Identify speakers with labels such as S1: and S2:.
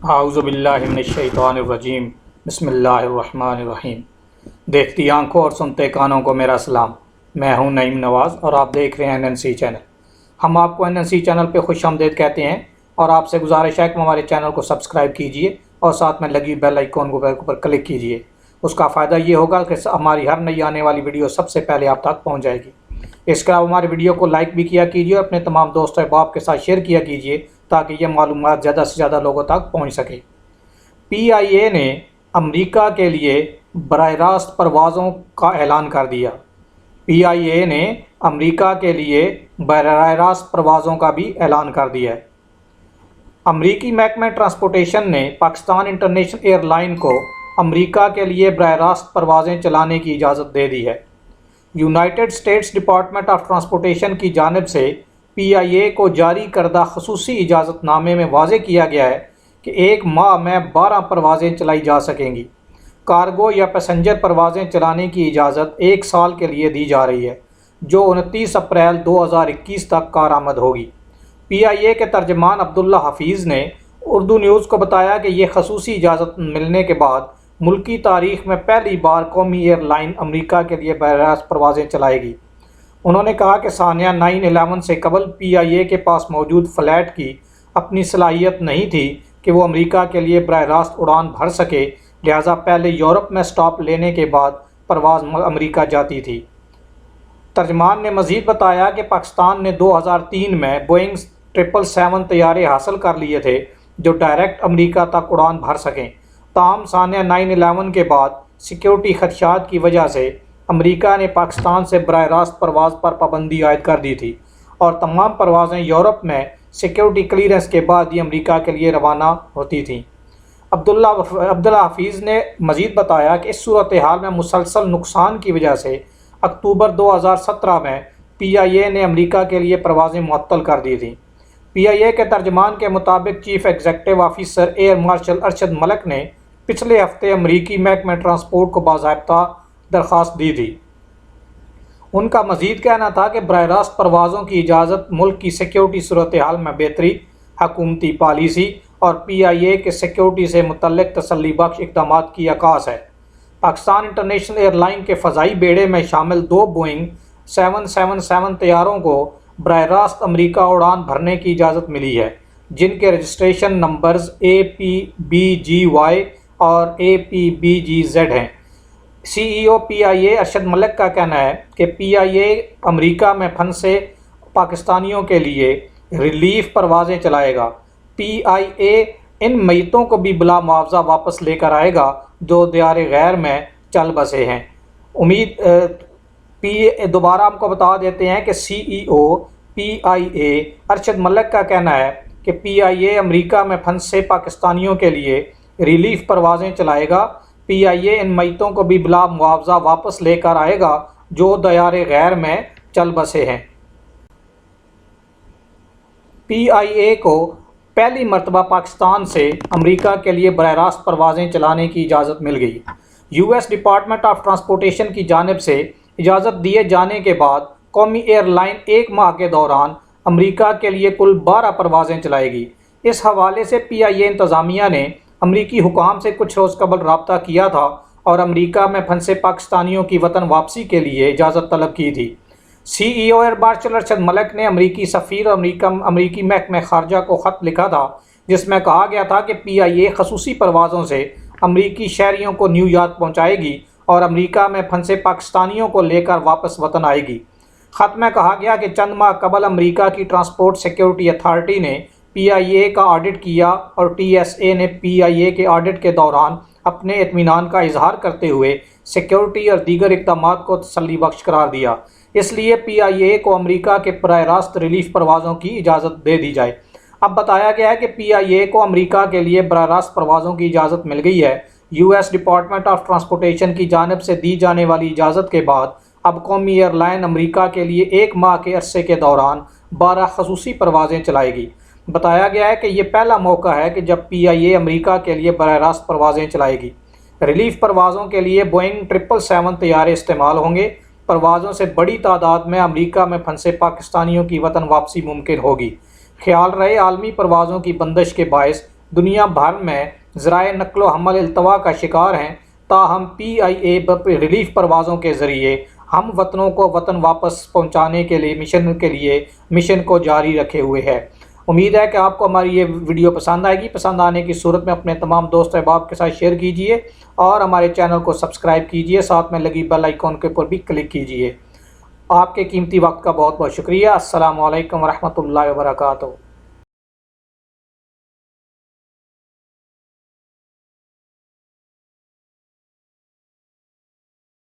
S1: اعوذ باللہ من الشیطان الرجیم، بسم اللہ الرحمن الرحیم۔ دیکھتی آنکھوں اور سنتے کانوں کو میرا سلام۔ میں ہوں نعیم نواز اور آپ دیکھ رہے ہیں NNC چینل۔ ہم آپ کو NNC چینل پہ خوش آمدید کہتے ہیں اور آپ سے گزارش ہے کہ ہمارے چینل کو سبسکرائب کیجئے اور ساتھ میں لگی بیل آئیکن کو پر کلک کیجئے۔ اس کا فائدہ یہ ہوگا کہ ہماری ہر نئی آنے والی ویڈیو سب سے پہلے آپ تک پہنچ جائے گی۔ اس کے علاوہ ہماری ویڈیو کو لائک بھی کیا کیجیے اور اپنے تمام دوست و احباب کے ساتھ شیئر کیا کیجیے تاکہ یہ معلومات زیادہ سے زیادہ لوگوں تک پہنچ سکے۔ PIA نے امریکہ کے لیے براہ راست پروازوں کا اعلان کر دیا۔ PIA نے امریکہ کے لیے براہ راست پروازوں کا بھی اعلان کر دیا ہے۔ امریکی محکمہ ٹرانسپورٹیشن نے پاکستان انٹرنیشنل ایئر لائن کو امریکہ کے لیے براہ راست پروازیں چلانے کی اجازت دے دی ہے۔ United States Department of Transportation کی جانب سے PIA کو جاری کردہ خصوصی اجازت نامے میں واضح کیا گیا ہے کہ ایک ماہ میں 12 پروازیں چلائی جا سکیں گی۔ کارگو یا پیسنجر پروازیں چلانے کی اجازت 1 سال کے لیے دی جا رہی ہے، جو 29 اپریل 2021 تک کارآمد ہوگی۔ PIA کے ترجمان عبداللہ حفیظ نے اردو نیوز کو بتایا کہ یہ خصوصی اجازت ملنے کے بعد ملکی تاریخ میں پہلی بار قومی ایئر لائن امریکہ کے لیے براہ راست پروازیں چلائے گی۔ انہوں نے کہا کہ سانیہ 9/11 سے قبل PIA کے پاس موجود فلیٹ کی اپنی صلاحیت نہیں تھی کہ وہ امریکہ کے لیے براہ راست اڑان بھر سکے، لہٰذا پہلے یورپ میں سٹاپ لینے کے بعد پرواز امریکہ جاتی تھی۔ ترجمان نے مزید بتایا کہ پاکستان نے 2003 میں بوئنگ 777 طیارے حاصل کر لیے تھے جو ڈائریکٹ امریکہ تک اڑان بھر سکیں۔ تاہم سانیہ 9/11 کے بعد سیکیورٹی خدشات کی وجہ سے امریکہ نے پاکستان سے براہ راست پرواز پر پابندی عائد کر دی تھی اور تمام پروازیں یورپ میں سیکیورٹی کلیئرنس کے بعد ہی امریکہ کے لیے روانہ ہوتی تھیں۔ عبداللہ حفیظ نے مزید بتایا کہ اس صورتحال میں مسلسل نقصان کی وجہ سے اکتوبر 2017 میں PIA نے امریکہ کے لیے پروازیں معطل کر دی تھیں۔ PIA کے ترجمان کے مطابق chief executive officer air marshal Arshad Malik نے پچھلے ہفتے امریکی محکمہ ٹرانسپورٹ کو باضابطہ درخواست دی تھی۔ ان کا مزید کہنا تھا کہ براہ راست پروازوں کی اجازت ملک کی سیکیورٹی صورتحال میں بہتری، حکومتی پالیسی اور PIA کے سیکیورٹی سے متعلق تسلی بخش اقدامات کی عکاس ہے۔ پاکستان انٹرنیشنل ایئر لائن کے فضائی بیڑے میں شامل 2 بوئنگ 777 طیاروں کو براہ راست امریکہ اڑان بھرنے کی اجازت ملی ہے، جن کے رجسٹریشن نمبرز APBGY اور APBGZ ہیں۔ CEO PIA ارشد ملک کا کہنا ہے کہ PIA امریکہ میں پھنسے پاکستانیوں کے لیے ریلیف پروازیں چلائے گا۔ PIA ان میتوں کو بھی بلا معاوضہ واپس لے کر آئے گا جو دیار غیر میں چل بسے ہیں۔ دوبارہ ہم کو بتا دیتے ہیں کہ CEO PIA ارشد ملک کا کہنا ہے کہ PIA امریکہ میں پھنسے پاکستانیوں کے لیے ریلیف پروازیں چلائے گا۔ PIA ان میتوں کو بھی بلا معاوضہ واپس لے کر آئے گا جو دیار غیر میں چل بسے ہیں۔ PIA کو پہلی مرتبہ پاکستان سے امریکہ کے لیے براہ راست پروازیں چلانے کی اجازت مل گئی۔ US ڈپارٹمنٹ آف ٹرانسپورٹیشن کی جانب سے اجازت دیے جانے کے بعد قومی ایئر لائن 1 ماہ کے دوران امریکہ کے لیے کل 12 پروازیں چلائے گی۔ اس حوالے سے PIA انتظامیہ نے امریکی حکام سے کچھ روز قبل رابطہ کیا تھا اور امریکہ میں پھنسے پاکستانیوں کی وطن واپسی کے لیے اجازت طلب کی تھی۔ CEO year marshal Arshad Malik نے امریکی سفیر اور امریکی محکمہ خارجہ کو خط لکھا تھا جس میں کہا گیا تھا کہ PIA خصوصی پروازوں سے امریکی شہریوں کو نیو یارک پہنچائے گی اور امریکہ میں پھنسے پاکستانیوں کو لے کر واپس وطن آئے گی۔ خط میں کہا گیا کہ چند ماہ قبل امریکہ کی ٹرانسپورٹ سیکیورٹی اتھارٹی نے PIA کا آڈٹ کیا اور TSA نے PIA کے آڈٹ کے دوران اپنے اطمینان کا اظہار کرتے ہوئے سیکیورٹی اور دیگر اقدامات کو تسلی بخش قرار دیا۔ اس لیے PIA کو امریکہ کے براہ راست ریلیف پروازوں کی اجازت دے دی جائے۔ اب بتایا گیا ہے کہ PIA کو امریکہ کے لیے براہ راست پروازوں کی اجازت مل گئی ہے۔ US ڈپارٹمنٹ آف ٹرانسپورٹیشن کی جانب سے دی جانے والی اجازت کے بعد اب قومی ایئر لائن امریکہ کے لیے 1 ماہ کے عرصے کے دوران 12 خصوصی پروازیں چلائے گی۔ بتایا گیا ہے کہ یہ پہلا موقع ہے کہ جب PIA امریکہ کے لیے براہ راست پروازیں چلائے گی۔ ریلیف پروازوں کے لیے بوئنگ 777 طیارے استعمال ہوں گے۔ پروازوں سے بڑی تعداد میں امریکہ میں پھنسے پاکستانیوں کی وطن واپسی ممکن ہوگی۔ خیال رہے عالمی پروازوں کی بندش کے باعث دنیا بھر میں ذرائع نقل و حمل التوا کا شکار ہیں، تاہم PIA ریلیف پروازوں کے ذریعے ہم وطنوں کو وطن واپس پہنچانے کے لیے مشن کو جاری رکھے ہوئے ہے۔ امید ہے کہ آپ کو ہماری یہ ویڈیو پسند آئے گی۔ پسند آنے کی صورت میں اپنے تمام دوست احباب کے ساتھ شیئر کیجئے اور ہمارے چینل کو سبسکرائب کیجئے، ساتھ میں لگی بیل آئیکن کے اوپر بھی کلک کیجئے۔ آپ کے قیمتی وقت کا بہت بہت شکریہ۔ السلام علیکم ورحمۃ اللہ وبرکاتہ۔